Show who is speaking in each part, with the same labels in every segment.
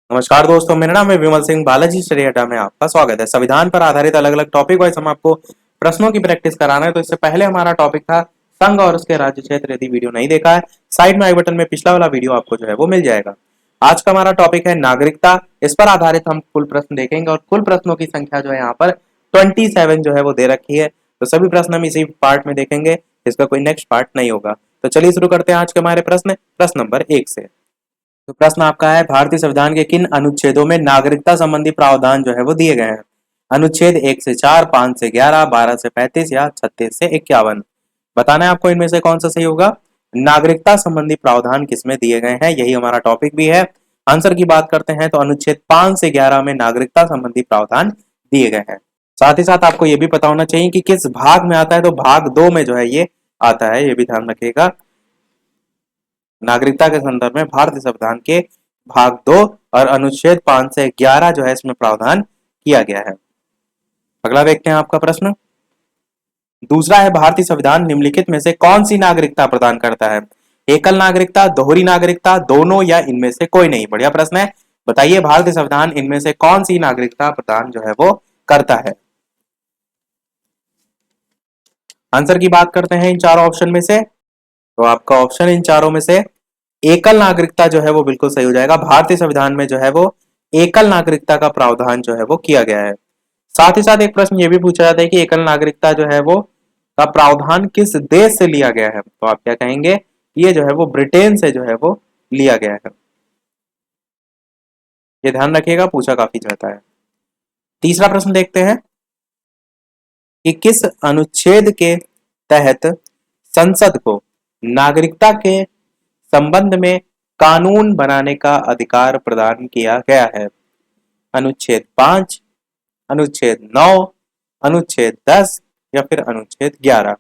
Speaker 1: नमस्कार दोस्तों, मेरा नाम है विमल सिंह। बालाजी स्टडी अड्डा में आपका स्वागत है। संविधान पर आधारित अलग अलग टॉपिक वाइज हम आपको प्रश्नों की प्रैक्टिस करा रहे हैं। तो इससे पहले हमारा टॉपिक था संघ और उसके राज्य क्षेत्र। यदि वीडियो नहीं देखा है, साइड में आई बटन में पिछला वाला वीडियो आपको जो है वो मिल जाएगा। आज का हमारा टॉपिक है नागरिकता। इस पर आधारित हम कुल प्रश्न देखेंगे और कुल प्रश्नों की संख्या जो है यहाँ पर 27 जो है वो दे रखी है। तो सभी प्रश्न हम इसी पार्ट में देखेंगे, इसका कोई नेक्स्ट पार्ट नहीं होगा। तो चलिए शुरू करते हैं आज के हमारे प्रश्न नंबर 1 से। तो प्रश्न आपका है, भारतीय संविधान के किन अनुच्छेदों में नागरिकता संबंधी प्रावधान जो है वो दिए गए हैं? अनुच्छेद 1 से 4, 5 से 11, 12 से 35 या 36 से 51। बताना है आपको इनमें से कौन सा सही होगा। नागरिकता संबंधी प्रावधान किसमें दिए गए हैं, यही हमारा टॉपिक भी है। आंसर की बात करते हैं तो अनुच्छेद 5 से 11 में नागरिकता संबंधी प्रावधान दिए गए हैं। साथ ही साथ आपको यह भी पता होना चाहिए कि किस भाग में आता है। तो भाग 2 में जो है ये आता है, ये भी ध्यान रखिएगा। नागरिकता के संदर्भ में भारतीय संविधान के भाग 2 और अनुच्छेद 5 से 11 जो है इसमें प्रावधान किया गया है। अगला देखते हैं आपका प्रश्न। दूसरा है, भारतीय संविधान निम्नलिखित में से कौन सी नागरिकता प्रदान करता है? एकल नागरिकता, दोहरी नागरिकता, दोनों या इनमें से कोई नहीं? बढ़िया प्रश्न है। बताइए भारतीय संविधान इनमें से कौन सी नागरिकता प्रदान जो है वो करता है? आंसर की बात करते हैं इन चारों ऑप्शन में से। तो आपका ऑप्शन इन चारों में से एकल नागरिकता जो है वो बिल्कुल सही हो जाएगा। भारतीय संविधान में जो है वो एकल नागरिकता का प्रावधान जो है वो किया गया है। साथ ही साथ एक प्रश्न ये भी पूछा जाता है कि एकल नागरिकता जो है वो का प्रावधान किस देश से लिया गया है? तो आप क्या कहेंगे? ये जो है वो ब्रिटेन से जो है वो लिया गया है। ये ध्यान रखिएगा, पूछा काफी जाता है। तीसरा प्रश्न देखते हैं कि किस अनुच्छेद के तहत संसद को नागरिकता के संबंध में कानून बनाने का अधिकार प्रदान किया गया है? अनुच्छेद 5, अनुच्छेद 9, अनुच्छेद 10 या फिर अनुच्छेद 11?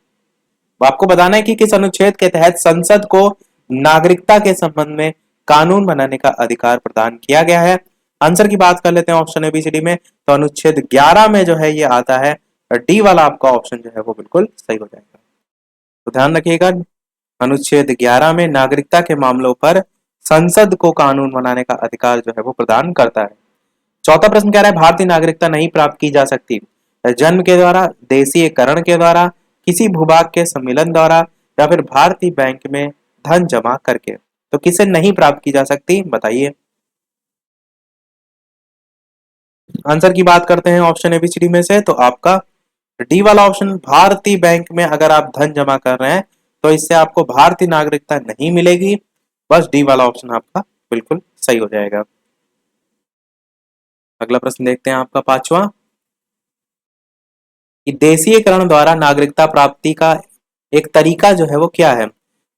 Speaker 1: आपको बताना है कि किस अनुच्छेद के तहत संसद को नागरिकता के संबंध में कानून बनाने का अधिकार प्रदान किया गया है। आंसर की बात कर लेते हैं ऑप्शन एबीसीडी में। तो अनुच्छेद 11 में जो है ये आता है। डी वाला आपका ऑप्शन जो है वो बिल्कुल सही हो जाएगा। तो ध्यान रखिएगा, अनुच्छेद 11 में नागरिकता के मामलों पर संसद को कानून बनाने का अधिकार जो है वो प्रदान करता है। चौथा प्रश्न कह रहा है, भारतीय नागरिकता नहीं प्राप्त की जा सकती जन्म के द्वारा, देशीयकरण के द्वारा, किसी भूभाग के सम्मिलन द्वारा या फिर भारतीय बैंक में धन जमा करके। तो किसे नहीं प्राप्त की जा सकती, बताइए। आंसर की बात करते हैं ऑप्शन एबीसीडी में से। तो आपका डी वाला ऑप्शन, भारतीय बैंक में अगर आप धन जमा कर रहे हैं तो इससे आपको भारतीय नागरिकता नहीं मिलेगी। बस डी वाला ऑप्शन आपका बिल्कुल सही हो जाएगा। अगला प्रश्न देखते हैं आपका पांचवा, कि देशीयकरण द्वारा नागरिकता प्राप्ति का एक तरीका जो है वो क्या है?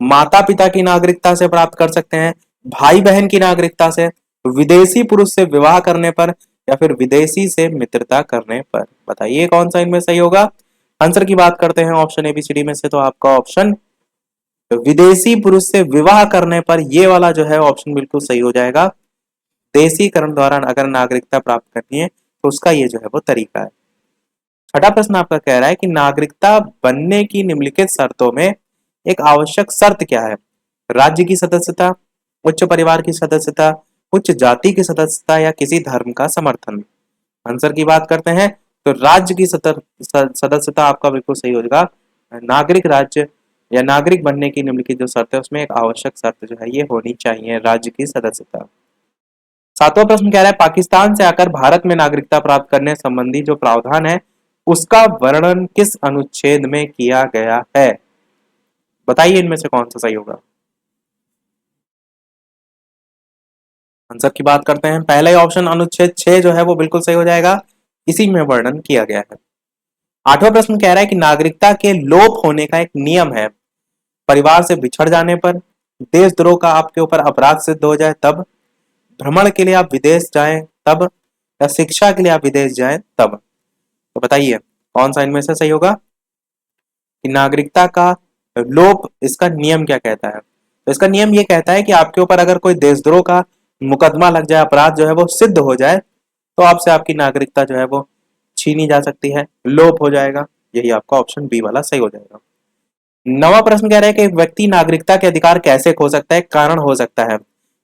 Speaker 1: माता पिता की नागरिकता से प्राप्त कर सकते हैं, भाई बहन की नागरिकता से, विदेशी पुरुष से विवाह करने पर या फिर विदेशी से मित्रता करने पर? बताइए कौन सा इनमें सही होगा। आंसर की बात करते हैं ऑप्शन एबीसीडी में से। तो आपका ऑप्शन विदेशी पुरुष से विवाह करने पर, ये वाला जो है ऑप्शन बिल्कुल सही हो जाएगा। देशीकरण द्वारा अगर नागरिकता प्राप्त करनी है तो उसका ये जो है वो तरीका है। छठा प्रश्न आपका कह रहा है कि नागरिकता बनने की निम्नलिखित शर्तों में एक आवश्यक शर्त क्या है? राज्य की सदस्यता, उच्च परिवार की सदस्यता, उच्च जाति की सदस्यता या किसी धर्म का समर्थन? आंसर की बात करते हैं तो राज्य की सदस्यता आपका बिल्कुल सही हो जाएगा। नागरिक राज्य या नागरिक बनने की निम्नलिखित जो शर्त है उसमें एक आवश्यक शर्त जो है ये होनी चाहिए, राज्य की सदस्यता। सातवां प्रश्न कह रहा है, पाकिस्तान से आकर भारत में नागरिकता प्राप्त करने संबंधी जो प्रावधान है उसका वर्णन किस अनुच्छेद में किया गया है? बताइए इनमें से कौन सा सही होगा। आंसर की बात करते हैं, पहला ही ऑप्शन अनुच्छेद 6 जो है वो बिल्कुल सही हो जाएगा। इसी में वर्णन किया गया है। आठवां प्रश्न कह रहा है कि नागरिकता के लोप होने का एक नियम है, परिवार से बिछड़ जाने पर, देशद्रोह का आपके ऊपर अपराध सिद्ध हो जाए तब, भ्रमण के लिए आप विदेश जाएं तब, या शिक्षा के लिए आप विदेश जाएं तब? तो बताइए कौन सा इनमें से सही होगा कि नागरिकता का लोप इसका नियम क्या कहता है? तो इसका नियम ये कहता है कि आपके ऊपर अगर कोई देशद्रोह का मुकदमा लग जाए, अपराध जो है वो सिद्ध हो जाए, तो आपसे आपकी नागरिकता जो है वो छीनी जा सकती है, लोप हो जाएगा। यही आपका ऑप्शन बी वाला सही हो जाएगा। नवा प्रश्न कह रहा है कि एक व्यक्ति नागरिकता के अधिकार कैसे खो सकता है, कारण हो सकता है?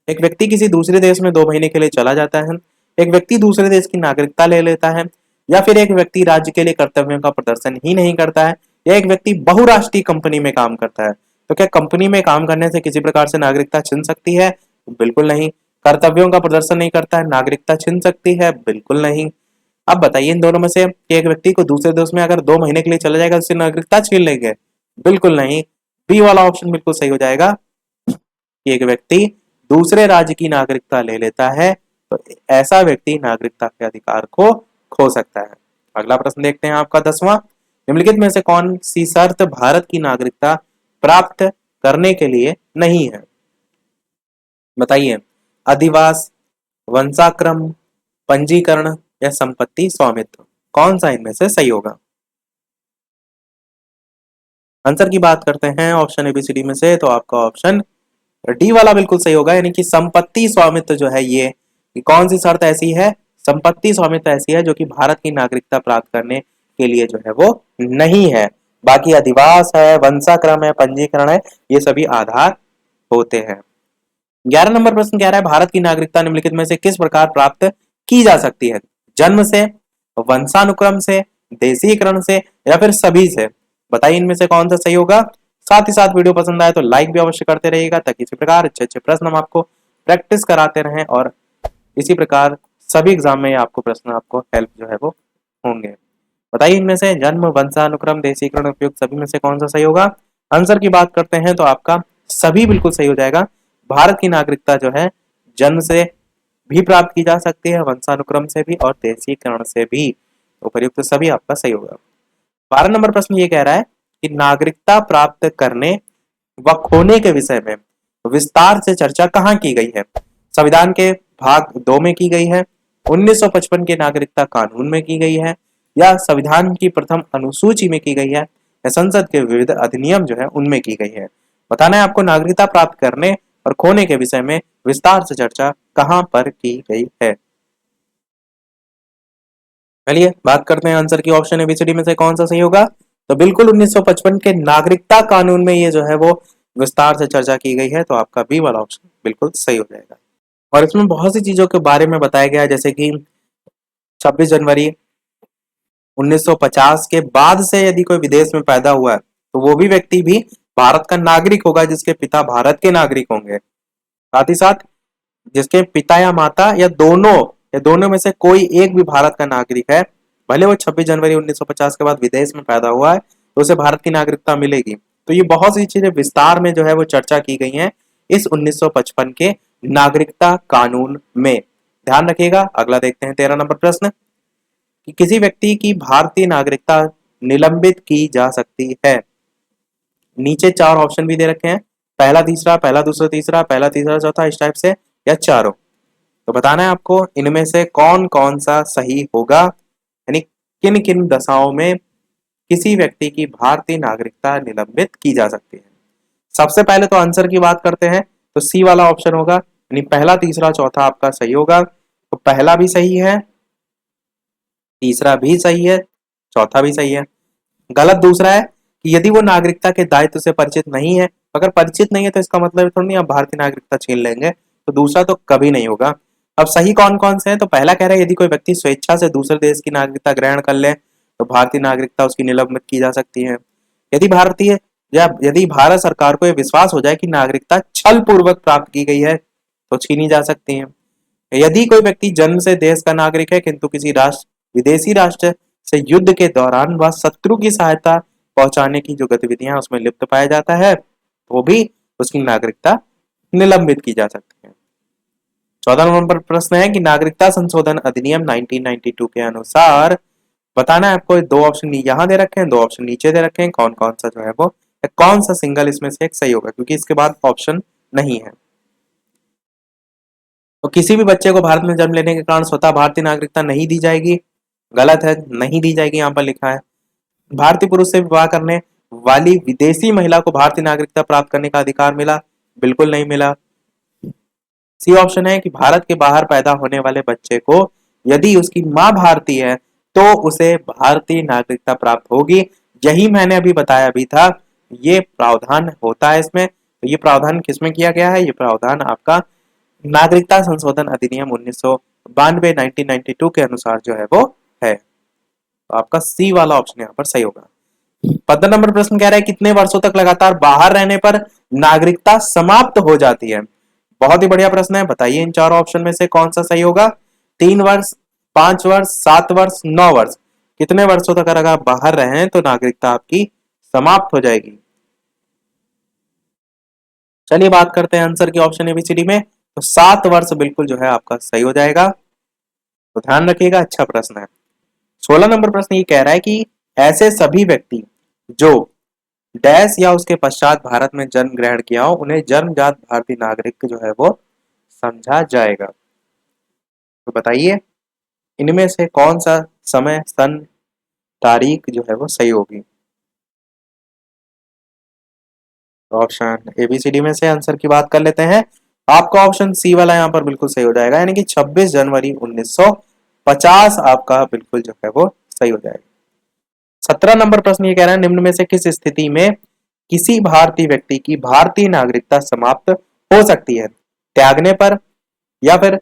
Speaker 1: एक व्यक्ति किसी दूसरे देश में 2 महीने के लिए चला जाता है, एक व्यक्ति दूसरे देश की नागरिकता ले लेता है, या फिर एक व्यक्ति राज्य के लिए कर्तव्यों का प्रदर्शन ही नहीं करता है, या एक व्यक्ति बहुराष्ट्रीय कंपनी में काम करता है। तो क्या कंपनी में काम करने से किसी प्रकार से नागरिकता छिन सकती है? बिल्कुल नहीं। कर्तव्यों का प्रदर्शन नहीं करता है, नागरिकता छिन सकती है? बिल्कुल नहीं। अब बताइए इन दोनों में से कि एक व्यक्ति को दूसरे देश में अगर 2 महीने के लिए चला जाएगा उससे नागरिकता छीन लेंगे? बिल्कुल नहीं। बी वाला ऑप्शन बिल्कुल सही हो जाएगा कि एक व्यक्ति दूसरे राज्य की नागरिकता ले लेता है तो ऐसा व्यक्ति नागरिकता के अधिकार को खो सकता है। अगला प्रश्न देखते हैं आपका 10वां। निम्नलिखित में से कौन सी शर्त भारत की नागरिकता प्राप्त करने के लिए नहीं है? बताइए। अधिवास, वंशाक्रम, पंजीकरण या संपत्ति स्वामित्व, कौन सा इनमें से सही होगा? आंसर की बात करते हैं ऑप्शन एबीसीडी में से तो आपका ऑप्शन डी वाला बिल्कुल सही होगा, यानी कि संपत्ति स्वामित्व जो है ये कौन सी शर्त ऐसी है? संपत्ति स्वामित्व ऐसी है जो कि भारत की नागरिकता प्राप्त करने के लिए जो है वो नहीं है। बाकी अधिवास है, वंशाक्रम है, पंजीकरण है, ये सभी आधार होते हैं। 11 नंबर प्रश्न कह रहा है भारत की नागरिकता निम्नलिखित में से किस प्रकार प्राप्त की जा सकती है? जन्म से, वंशानुक्रम से, देशीकरण से या फिर सभी से? बताइए इनमें से कौन सा सही होगा। साथ ही साथ वीडियो पसंद आए तो लाइक भी अवश्य करते रहिएगा ताकि इसी प्रकार अच्छे अच्छे प्रश्न हम आपको प्रैक्टिस कराते रहें और इसी प्रकार सभी एग्जाम में आपको प्रश्न आपको हेल्प जो है वो होंगे। बताइए इनमें से जन्म, वंशानुक्रम, देशीकरण, उपयुक्त सभी में से कौन सा सही होगा? आंसर की बात करते हैं तो आपका सभी बिल्कुल सही हो जाएगा। भारत की नागरिकता जो है जन्म से भी प्राप्त की जा सकती है, वंशानुक्रम से भी और देशीकरण से भी। उपयुक्त सभी आपका सही होगा। 12 नंबर प्रश्न ये कह रहा है कि नागरिकता प्राप्त करने व खोने के विषय में विस्तार से चर्चा कहाँ की गई है? संविधान के भाग 2 में की गई है, 1955 के नागरिकता कानून में की गई है, या संविधान की प्रथम अनुसूची में की गई है, या संसद के विविध अधिनियम जो है उनमें की गई है? बताना है आपको नागरिकता प्राप्त करने और खोने के विषय में विस्तार से चर्चा कहां पर की गई है। चलिए बात करते हैं आंसर की। ऑप्शन एबीसीडी में से कौन सा सही होगा? तो बिल्कुल 1955 के नागरिकता कानून में ये जो है वो विस्तार से चर्चा की गई है, तो आपका बी वाला ऑप्शन बिल्कुल सही हो जाएगा। और इसमें बहुत सी चीजों के बारे में बताया गया है, जैसे कि 26 जनवरी 1950 के बाद से यदि कोई विदेश में पैदा हुआ है तो वो भी व्यक्ति भी भारत का नागरिक होगा जिसके पिता भारत के नागरिक होंगे। साथ ही साथ जिसके पिता या माता या दोनों में से कोई एक भी भारत का नागरिक है, भले वो 26 जनवरी 1950 के बाद विदेश में पैदा हुआ है तो उसे भारत की नागरिकता मिलेगी। तो ये बहुत सी चीजें विस्तार में जो है वो चर्चा की गई है इस 1955 के नागरिकता कानून में। ध्यान रखिएगा। अगला देखते हैं 13 नंबर प्रश्न कि किसी व्यक्ति की भारतीय नागरिकता निलंबित की जा सकती है। नीचे 4 ऑप्शन भी दे रखे हैं, पहला तीसरा, पहला दूसरा तीसरा, पहला तीसरा चौथा, इस टाइप से, या चारों। तो बताना है आपको इनमें से कौन कौन सा सही होगा, यानी किन किन दशाओं में किसी व्यक्ति की भारतीय नागरिकता निलंबित की जा सकती है। सबसे पहले तो आंसर की बात करते हैं तो सी वाला ऑप्शन होगा, यानी पहला तीसरा चौथा आपका सही होगा। तो पहला भी सही है, तीसरा भी सही है, चौथा भी सही है। गलत दूसरा है कि यदि वो नागरिकता के दायित्व से परिचित नहीं है, अगर परिचित नहीं है तो इसका मतलब थोड़ी नहीं आप भारतीय नागरिकता छीन लेंगे, तो दूसरा तो कभी नहीं होगा। अब सही कौन कौन से हैं? तो पहला कह रहा है यदि कोई व्यक्ति स्वेच्छा से दूसरे देश की नागरिकता ग्रहण कर ले तो भारतीय नागरिकता उसकी निलंबित की जा सकती है। यदि भारतीय या यदि भारत सरकार को यह विश्वास हो जाए कि नागरिकता छल पूर्वक प्राप्त की गई है तो छीनी जा सकती है। यदि कोई व्यक्ति जन्म से देश का नागरिक है किंतु किसी राष्ट्र विदेशी राष्ट्र से युद्ध के दौरान वह शत्रु की सहायता पहुंचाने की जो गतिविधियां उसमें लिप्त पाया जाता है तो वो भी उसकी नागरिकता निलंबित की जा सकती है। 14 नंबर प्रश्न है कि नागरिकता संशोधन अधिनियम 1992 के अनुसार बताना है आपको, 2 ऑप्शन यहाँ दे रखे हैं, 2 ऑप्शन नीचे दे रखे हैं, कौन कौन सा जो है वो कौन सा सिंगल इसमें से एक सही होगा, क्योंकि इसके बाद ऑप्शन नहीं है। तो किसी भी बच्चे को भारत में जन्म लेने के कारण स्वतः भारतीय नागरिकता नहीं दी जाएगी, गलत है, नहीं दी जाएगी यहाँ पर लिखा है। भारतीय पुरुष से विवाह करने वाली विदेशी महिला को भारतीय नागरिकता प्राप्त करने का अधिकार मिला, बिल्कुल नहीं मिला। सी ऑप्शन है कि भारत के बाहर पैदा होने वाले बच्चे को यदि उसकी मां भारतीय है तो उसे भारतीय नागरिकता प्राप्त होगी। यही मैंने अभी बताया भी था, ये प्रावधान होता है इसमें। तो ये प्रावधान किसमें किया गया है? ये प्रावधान आपका नागरिकता संशोधन अधिनियम 1992 1992 के अनुसार जो है वो है। तो आपका सी वाला ऑप्शन यहाँ पर सही होगा। 15 नंबर प्रश्न कह रहा है कितने वर्षों तक लगातार बाहर रहने पर नागरिकता समाप्त हो जाती है। बहुत ही बढ़िया प्रश्न है, बताइए इन चारों ऑप्शन में से कौन सा सही होगा। 3 वर्ष, 5 वर्ष, 7 वर्ष, 9 वर्ष, कितने वर्षों तक अगर आप बाहर रहे तो नागरिकता आपकी समाप्त हो जाएगी। चलिए बात करते हैं आंसर की ऑप्शन एबीसीडी में। तो 7 वर्ष बिल्कुल जो है आपका सही हो जाएगा, तो ध्यान रखिएगा, अच्छा प्रश्न है। 16 नंबर प्रश्न ये कह रहा है कि ऐसे सभी व्यक्ति जो डैश या उसके पश्चात भारत में जन्म ग्रहण किया हो उन्हें जन्मजात भारतीय नागरिक जो है वो समझा जाएगा। तो बताइए इनमें से कौन सा समय, सन, तारीख जो है वो सही होगी। तो ऑप्शन एबीसीडी में से आंसर की बात कर लेते हैं। आपका ऑप्शन सी वाला यहाँ पर बिल्कुल सही हो जाएगा, यानी कि 26 जनवरी 1950 आपका बिल्कुल जो है वो सही हो जाएगा। 17 नंबर प्रश्न ये कह रहा है निम्न में से किस स्थिति में किसी भारतीय व्यक्ति की भारतीय नागरिकता समाप्त हो सकती है। त्यागने पर, या फिर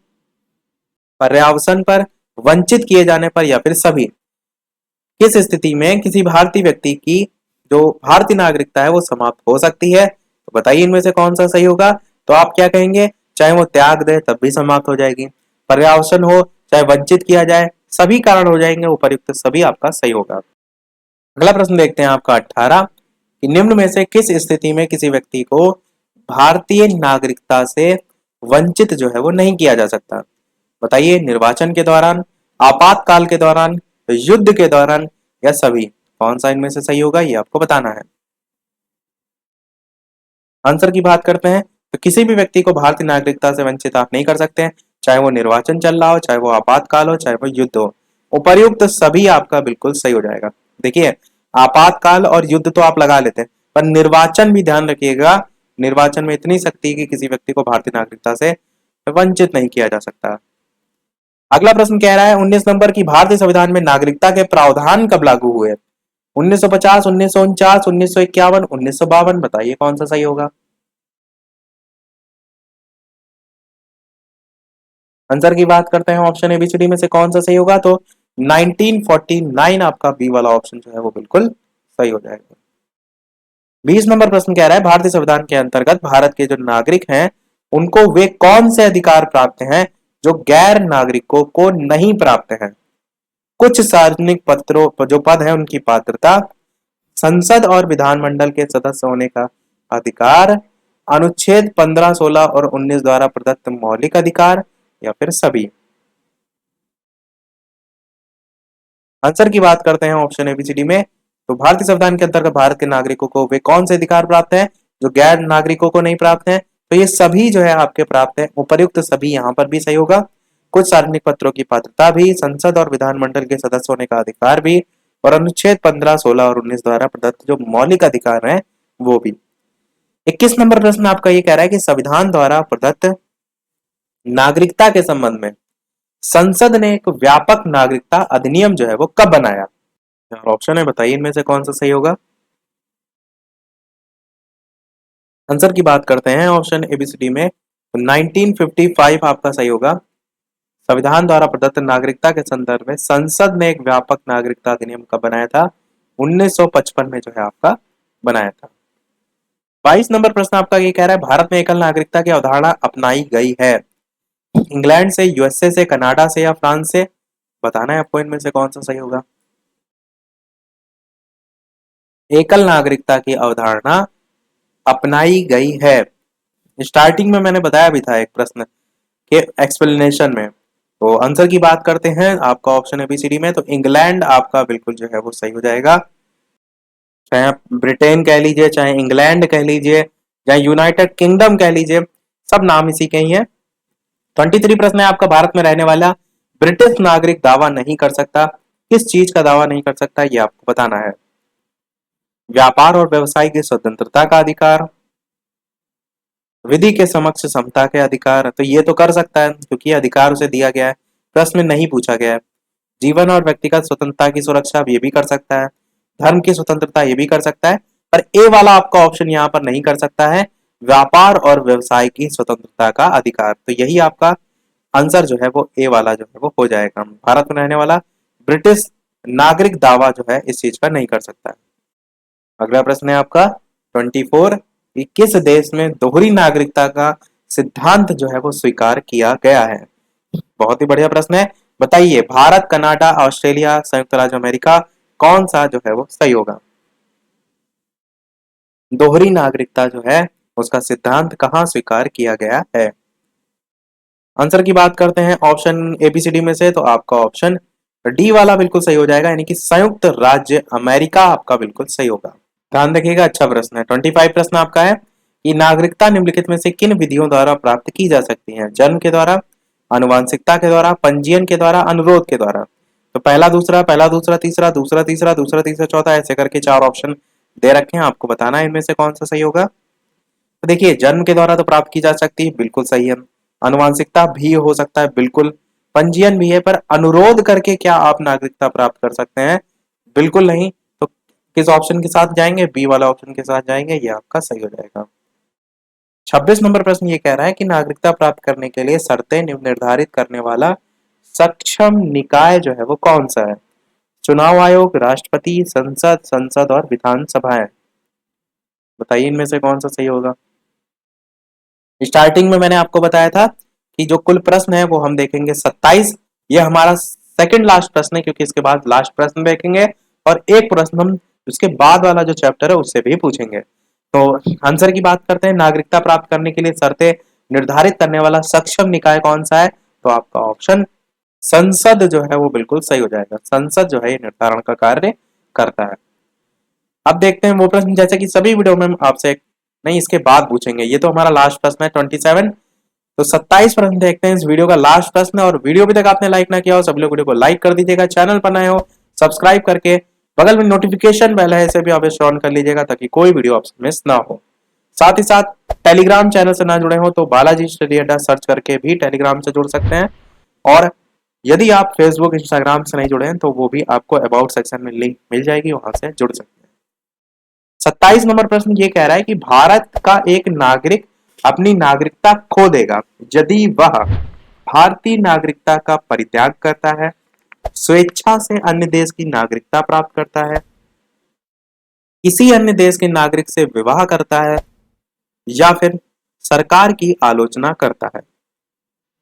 Speaker 1: पर्यावसन पर, वंचित किए जाने पर, या फिर सभी। किस स्थिति में किसी भारतीय व्यक्ति की जो भारतीय नागरिकता है वो समाप्त हो सकती है, तो बताइए इनमें से कौन सा सही होगा। तो आप क्या कहेंगे, चाहे वो त्याग दे तब भी समाप्त हो जाएगी, पर्यावसन हो, चाहे वंचित किया जाए, सभी कारण हो जाएंगे, उपर्युक्त सभी आपका सही होगा। अगला प्रश्न देखते हैं आपका 18 कि निम्न में से किस स्थिति में किसी व्यक्ति को भारतीय नागरिकता से वंचित जो है वो नहीं किया जा सकता। बताइए निर्वाचन के दौरान, आपातकाल के दौरान, युद्ध के दौरान, या सभी। कौन सा इनमें से सही होगा ये आपको बताना है। आंसर की बात करते हैं तो किसी भी व्यक्ति को भारतीय नागरिकता से वंचित आप नहीं कर सकते हैं, चाहे वो निर्वाचन चल रहा हो, चाहे वो आपातकाल हो, चाहे वो युद्ध हो, उपर्युक्त सभी आपका बिल्कुल सही हो जाएगा। देखिए आपातकाल और युद्ध तो आप लगा लेते हैं, पर निर्वाचन भी ध्यान रखिएगा, निर्वाचन में इतनी सख्ती है कि किसी व्यक्ति को भारतीय नागरिकता से वंचित नहीं किया जा सकता। अगला प्रश्न कह रहा है 19 नंबर की भारतीय संविधान में नागरिकता के प्रावधान कब लागू हुए। 1950, 1949, 1951, 1952, बताइए कौन सा सही होगा। आंसर की बात करते हैं ऑप्शन एबीसीडी में से कौन सा सही होगा। तो 1949 आपका बी वाला ऑप्शन जो है वो बिल्कुल सही हो जाएगा। 20 नंबर प्रश्न कह रहा है भारतीय संविधान के अंतर्गत भारत के जो नागरिक हैं उनको वे कौन से अधिकार प्राप्त हैं जो गैर नागरिकों को नहीं प्राप्त हैं। कुछ सार्वजनिक पत्रों जो पद है उनकी पात्रता, संसद और विधानमंडल के सदस्य होने का अधिकार, अनुच्छेद 15, 16 और 19 द्वारा प्रदत्त मौलिक अधिकार, या फिर सभी। आंसर की बात करते हैं ऑप्शन एबीसीडी में। तो भारतीय संविधान के अंतर्गत भारत के नागरिकों को वे कौन से अधिकार प्राप्त हैं जो गैर नागरिकों को नहीं प्राप्त हैं। तो ये सभी जो है आपके प्राप्त है, उपर्युक्त सभी यहाँ पर भी सही होगा। कुछ सार्वजनिक पत्रों की पात्रता भी, संसद और विधानमंडल के सदस्य होने का अधिकार भी, और अनुच्छेद 15, 16 और 19 द्वारा प्रदत्त जो मौलिक अधिकार हैं वो भी। 21 नंबर प्रश्न आपका ये कह रहा है कि संविधान द्वारा प्रदत्त नागरिकता के संबंध में संसद ने एक व्यापक नागरिकता अधिनियम जो है वो कब बनाया। ऑप्शन है, बताइए इनमें से कौन सा सही होगा। आंसर की बात करते हैं ऑप्शन एबीसीडी में, तो 1955 आपका सही होगा। संविधान द्वारा प्रदत्त नागरिकता के संदर्भ में संसद ने एक व्यापक नागरिकता अधिनियम कब बनाया था, 1955 में जो है आपका बनाया था। 22 नंबर प्रश्न आपका ये कह रहा है भारत में एकल नागरिकता की अवधारणा अपनाई गई है। इंग्लैंड से, यूएसए से, कनाडा से, या फ्रांस से। बताना है आपको इनमें से कौन सा सही होगा। एकल नागरिकता की अवधारणा अपनाई गई है, स्टार्टिंग में मैंने बताया भी था एक प्रश्न के एक्सप्लेनेशन में। तो आंसर की बात करते हैं आपका ऑप्शन एबीसीडी में, तो इंग्लैंड आपका बिल्कुल जो है वो सही हो जाएगा। चाहे आप ब्रिटेन कह लीजिए, चाहे इंग्लैंड कह लीजिए, चाहे यूनाइटेड किंगडम कह लीजिए, सब नाम इसी के ही है। 23 प्रश्न है आपका भारत में रहने वाला ब्रिटिश नागरिक दावा नहीं कर सकता, किस चीज का दावा नहीं कर सकता ये आपको बताना है। व्यापार और व्यवसाय की स्वतंत्रता का अधिकार, विधि के समक्ष समता के अधिकार, तो ये तो कर सकता है क्योंकि अधिकार उसे दिया गया है, प्रश्न में नहीं पूछा गया है। जीवन और व्यक्तिगत स्वतंत्रता की सुरक्षा ये भी कर सकता है, धर्म की स्वतंत्रता ये भी कर सकता है, पर ए वाला आपका ऑप्शन यहाँ पर नहीं कर सकता है। व्यापार और व्यवसाय की स्वतंत्रता का अधिकार। तो यही आपका आंसर जो है वो ए वाला जो है वो हो जाएगा। भारत में रहने वाला ब्रिटिश नागरिक दावा जो है इस चीज का नहीं कर सकता। अगला प्रश्न है आपका 24 कि किस देश में दोहरी नागरिकता का सिद्धांत जो है वो स्वीकार किया गया है। बहुत ही बढ़िया प्रश्न है। बताइए, भारत, कनाडा, ऑस्ट्रेलिया, संयुक्त राज्य अमेरिका, कौन सा जो है वो सही होगा। दोहरी नागरिकता जो है उसका सिद्धांत कहाँ स्वीकार किया गया है। आंसर की बात करते हैं ऑप्शन एबीसीडी में से, तो आपका ऑप्शन डी वाला बिल्कुल सही हो जाएगा, यानी कि संयुक्त राज्य अमेरिका आपका बिल्कुल सही होगा। ध्यान रखिएगा, अच्छा प्रश्न है। 25 प्रश्न आपका है कि नागरिकता निम्नलिखित में से किन विधियों द्वारा प्राप्त की जा सकती है। जन्म के द्वारा, आनुवांशिकता के द्वारा, पंजीयन के द्वारा, अनुरोध के द्वारा। तो पहला दूसरा, पहला दूसरा तीसरा, दूसरा तीसरा, दूसरा तीसरा चौथा, ऐसे करके 4 ऑप्शन दे रखे हैं, आपको बताना है इनमें से कौन सा सही होगा। तो देखिए, जन्म के द्वारा तो प्राप्त की जा सकती है, बिल्कुल सही है। आनुवांशिकता भी हो सकता है, बिल्कुल। पंजीयन भी है, पर अनुरोध करके क्या आप नागरिकता प्राप्त कर सकते हैं, बिल्कुल नहीं। तो किस ऑप्शन के साथ जाएंगे, बी वाला ऑप्शन के साथ जाएंगे, ये आपका सही हो जाएगा। 26 नंबर प्रश्न ये कह रहा है कि नागरिकता प्राप्त करने के लिए शर्तें निर्धारित करने वाला सक्षम निकाय जो है वो कौन सा है। चुनाव आयोग, राष्ट्रपति, संसद, संसद और विधानसभाएं। बताइए इनमें से कौन सा सही होगा। स्टार्टिंग में मैंने आपको बताया था कि जो कुल प्रश्न है वो हम देखेंगे 27। ये हमारा सेकंड लास्ट प्रश्न है, क्योंकि इसके बाद लास्ट प्रश्न देखेंगे और एक प्रश्न हम उसके बाद वाला जो चैप्टर है उससे भी पूछेंगे। तो आंसर की बात करते हैं, नागरिकता प्राप्त करने के लिए शर्तें निर्धारित करने वाला सक्षम निकाय कौन सा है, तो आपका ऑप्शन संसद जो है वो बिल्कुल सही हो जाएगा। संसद जो है ये निर्धारण का कार्य करता है। अब देखते हैं वो प्रश्न, जैसे कि सभी वीडियो में हम आपसे नहीं इसके बाद पूछेंगे। ये तो हमारा लास्ट प्रश्न है 27। तो 27 प्रश्न देखते हैं, इस वीडियो का लास्ट प्रश्न। और वीडियो भी तक आपने लाइक ना किया हो, सभी लोग वीडियो को लाइक कर दीजिएगा। चैनल पर नए हो सब्सक्राइब करके बगल में नोटिफिकेशन बेल है, इसे भी आप ऑन कर लीजिएगा ताकि कोई वीडियो आपसे मिस ना हो। साथ ही साथ टेलीग्राम चैनल से ना जुड़े हो तो बालाजी स्टडी अड्डा सर्च करके भी टेलीग्राम से जुड़ सकते हैं। और यदि आप फेसबुक इंस्टाग्राम से नहीं जुड़े हैं तो वो भी आपको अबाउट सेक्शन में लिंक मिल जाएगी, वहां से जुड़ सकते हैं। 27 नंबर प्रश्न ये कह रहा है कि भारत का एक नागरिक अपनी नागरिकता खो देगा यदि वह भारतीय नागरिकता का परित्याग करता है, स्वेच्छा से अन्य देश की नागरिकता प्राप्त करता है, किसी अन्य देश के नागरिक से विवाह करता है, या फिर सरकार की आलोचना करता है।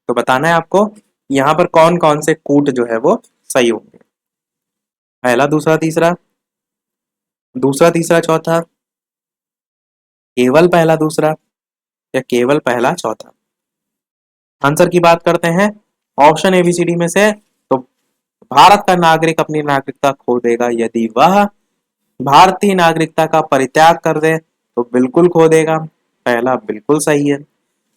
Speaker 1: तो बताना है आपको यहां पर कौन कौन से कूट जो है वो सही होंगे। पहला दूसरा तीसरा, दूसरा तीसरा चौथा, केवल पहला दूसरा, या केवल पहला चौथा। आंसर की बात करते हैं ऑप्शन एबीसीडी में से, तो भारत का नागरिक अपनी नागरिकता खो देगा यदि वह भारतीय नागरिकता का परित्याग कर दे, तो बिल्कुल खो देगा, पहला बिल्कुल सही है।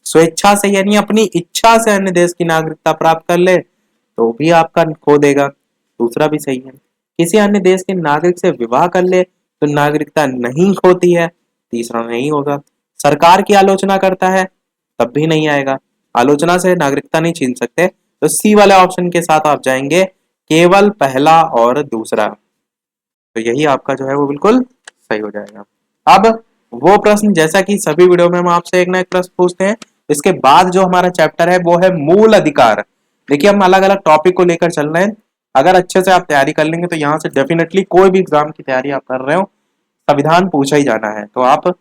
Speaker 1: स्वेच्छा से यानी अपनी इच्छा से अन्य देश की नागरिकता प्राप्त कर ले तो भी आपका खो देगा, दूसरा भी सही है। किसी अन्य देश के नागरिक से विवाह कर ले तो नागरिकता नहीं खोती है, तीसरा नहीं होगा। सरकार की आलोचना करता है तब भी नहीं आएगा, आलोचना से नागरिकता नहीं छीन सकते, तो सी वाले ऑप्शन के साथ आप जाएंगे, केवल पहला और दूसरा। तो यही आपका जो है वो बिल्कुल सही हो जाएगा। अब वो प्रश्न, जैसा कि सभी वीडियो में हम आपसे एक ना एक प्रश्न पूछते हैं, इसके बाद जो हमारा चैप्टर है वो है मूल अधिकार। देखिए, हम अलग अलग टॉपिक को लेकर चल रहे हैं, अगर अच्छे से आप तैयारी कर लेंगे तो यहाँ से डेफिनेटली कोई भी एग्जाम की तैयारी आप कर रहे हो संविधान पूछा ही जाना है, तो आप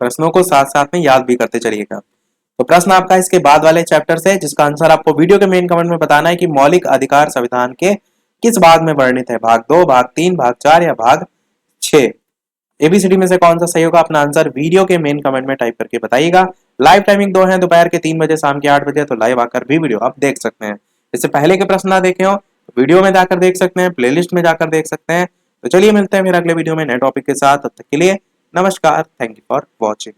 Speaker 1: प्रश्नों को साथ साथ में याद भी करते चलिएगा। तो प्रश्न आपका इसके बाद वाले चैप्टर से, जिसका आंसर आपको वीडियो के मेन कमेंट में बताना है कि मौलिक अधिकार संविधान के किस भाग में वर्णित है, भाग 2, भाग 3, भाग 4 या भाग 6। एबीसीडी में से कौन सा सही होगा, अपना आंसर वीडियो के मेन कमेंट में टाइप करके बताइएगा। लाइव टाइमिंग 2 है, दोपहर के 3 बजे, शाम के 8 बजे, तो लाइव आकर भी वीडियो आप देख सकते हैं। इससे पहले के प्रश्न ना देखे हो वीडियो में जाकर देख सकते हैं, प्लेलिस्ट में जाकर देख सकते हैं। तो चलिए मिलते हैं फिर अगले वीडियो में नए टॉपिक के साथ, तब तक के लिए नमस्कार, थैंक यू फॉर वॉचिंग।